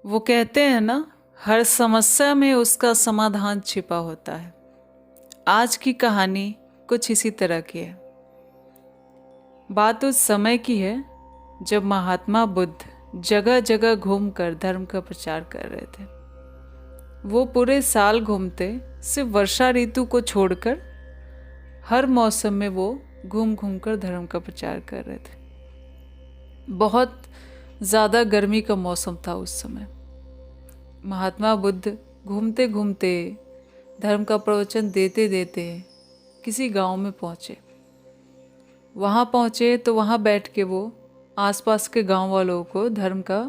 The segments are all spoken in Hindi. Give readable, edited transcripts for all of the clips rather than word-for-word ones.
वो कहते हैं ना, हर समस्या में उसका समाधान छिपा होता है। आज की कहानी कुछ इसी तरह की है। बात उस समय की है जब महात्मा बुद्ध जगह जगह घूमकर धर्म का प्रचार कर रहे थे। वो पूरे साल घूमते, सिर्फ वर्षा ऋतु को छोड़कर हर मौसम में वो घूम घूम कर धर्म का प्रचार कर रहे थे। बहुत ज़्यादा गर्मी का मौसम था उस समय। महात्मा बुद्ध घूमते घूमते, धर्म का प्रवचन देते देते किसी गांव में पहुँचे। वहाँ पहुँचे तो वहाँ बैठ के वो आसपास के गांव वालों को धर्म का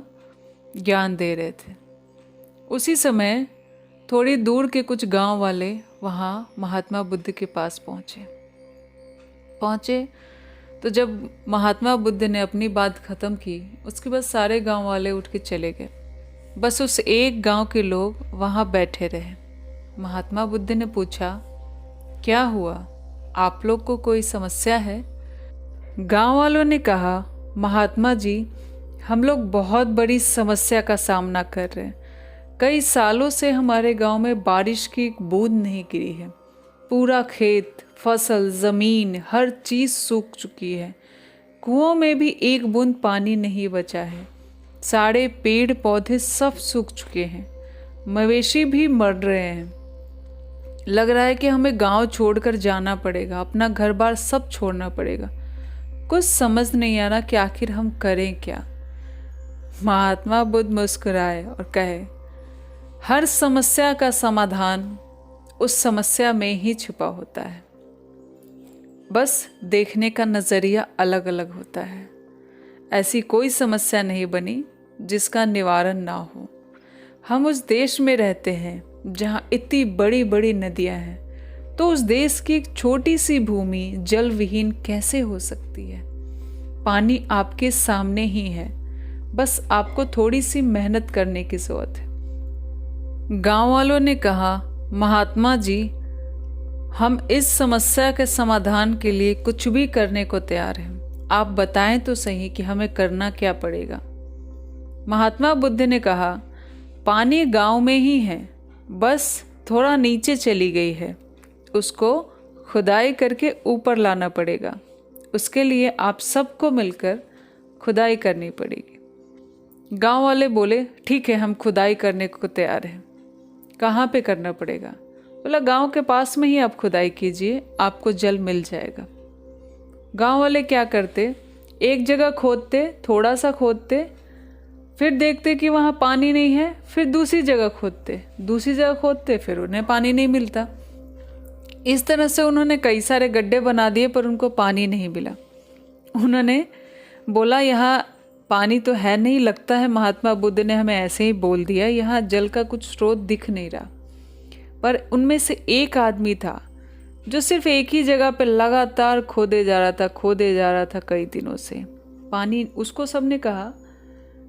ज्ञान दे रहे थे। उसी समय थोड़ी दूर के कुछ गांव वाले वहाँ महात्मा बुद्ध के पास पहुँचे तो जब महात्मा बुद्ध ने अपनी बात ख़त्म की, उसके बाद सारे गांव वाले उठ के चले गए। बस उस एक गांव के लोग वहाँ बैठे रहे। महात्मा बुद्ध ने पूछा, क्या हुआ, आप लोग को कोई समस्या है? गांव वालों ने कहा, महात्मा जी, हम लोग बहुत बड़ी समस्या का सामना कर रहे हैं। कई सालों से हमारे गांव में बारिश की एक बूंद नहीं गिरी है। पूरा खेत, फसल, ज़मीन, हर चीज़ सूख चुकी है। कुओं में भी एक बूंद पानी नहीं बचा है। सारे पेड़ पौधे सब सूख चुके हैं। मवेशी भी मर रहे हैं। लग रहा है कि हमें गांव छोड़कर जाना पड़ेगा, अपना घर बार सब छोड़ना पड़ेगा। कुछ समझ नहीं आ रहा कि आखिर हम करें क्या। महात्मा बुद्ध मुस्कुराए और कहे, हर समस्या का समाधान उस समस्या में ही छुपा होता है। बस देखने का नज़रिया अलग अलग होता है। ऐसी कोई समस्या नहीं बनी जिसका निवारण ना हो। हम उस देश में रहते हैं जहाँ इतनी बड़ी बड़ी नदियाँ हैं, तो उस देश की एक छोटी सी भूमि जल विहीन कैसे हो सकती है? पानी आपके सामने ही है, बस आपको थोड़ी सी मेहनत करने की ज़रूरत है। गांव वालों ने कहा, महात्मा जी, हम इस समस्या के समाधान के लिए कुछ भी करने को तैयार हैं। आप बताएं तो सही कि हमें करना क्या पड़ेगा। महात्मा बुद्ध ने कहा, पानी गांव में ही है, बस थोड़ा नीचे चली गई है। उसको खुदाई करके ऊपर लाना पड़ेगा। उसके लिए आप सबको मिलकर खुदाई करनी पड़ेगी। गांव वाले बोले, ठीक है, हम खुदाई करने को तैयार हैं। कहाँ पे करना पड़ेगा? बोला, गांव के पास में ही आप खुदाई कीजिए, आपको जल मिल जाएगा। गांव वाले क्या करते, एक जगह खोदते, थोड़ा सा खोदते, फिर देखते कि वहाँ पानी नहीं है, फिर दूसरी जगह खोदते, फिर उन्हें पानी नहीं मिलता। इस तरह से उन्होंने कई सारे गड्ढे बना दिए, पर उनको पानी नहीं मिला। उन्होंने बोला, यहाँ पानी तो है नहीं, लगता है महात्मा बुद्ध ने हमें ऐसे ही बोल दिया, यहाँ जल का कुछ स्रोत दिख नहीं रहा। पर उनमें से एक आदमी था जो सिर्फ एक ही जगह पे लगातार खोदे जा रहा था कई दिनों से। पानी, उसको सबने कहा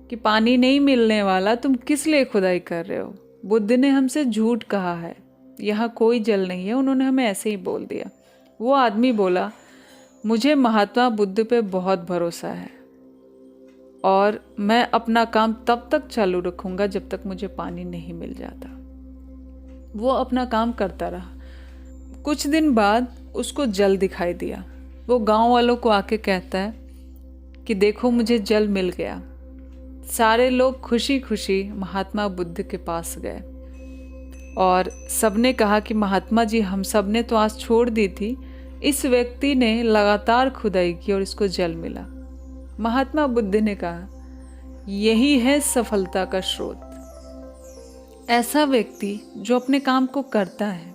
कि पानी नहीं मिलने वाला, तुम किस लिए खुदाई कर रहे हो? बुद्ध ने हमसे झूठ कहा है, यहाँ कोई जल नहीं है, उन्होंने हमें ऐसे ही बोल दिया। वो आदमी बोला, मुझे महात्मा बुद्ध पे बहुत भरोसा है और मैं अपना काम तब तक चालू रखूँगा जब तक मुझे पानी नहीं मिल जाता। वो अपना काम करता रहा। कुछ दिन बाद उसको जल दिखाई दिया। वो गांव वालों को आके कहता है कि देखो, मुझे जल मिल गया। सारे लोग खुशी खुशी महात्मा बुद्ध के पास गए और सबने कहा कि महात्मा जी, हम सब ने तो आस छोड़ दी थी, इस व्यक्ति ने लगातार खुदाई की और इसको जल मिला। महात्मा बुद्ध ने कहा, यही है सफलता का स्रोत। ऐसा व्यक्ति जो अपने काम को करता है,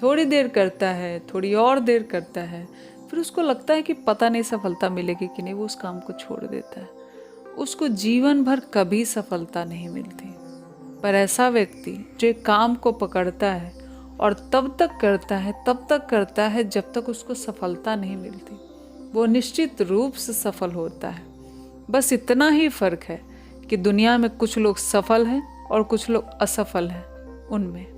थोड़ी देर करता है, थोड़ी और देर करता है, फिर उसको लगता है कि पता नहीं सफलता मिलेगी कि नहीं, वो उस काम को छोड़ देता है। उसको जीवन भर कभी सफलता नहीं मिलती। पर ऐसा व्यक्ति जो एक काम को पकड़ता है और तब तक करता है जब तक उसको सफलता नहीं मिलती, वो निश्चित रूप से सफल होता है। बस इतना ही फर्क है कि दुनिया में कुछ लोग सफल हैं और कुछ लोग असफल हैं उनमें।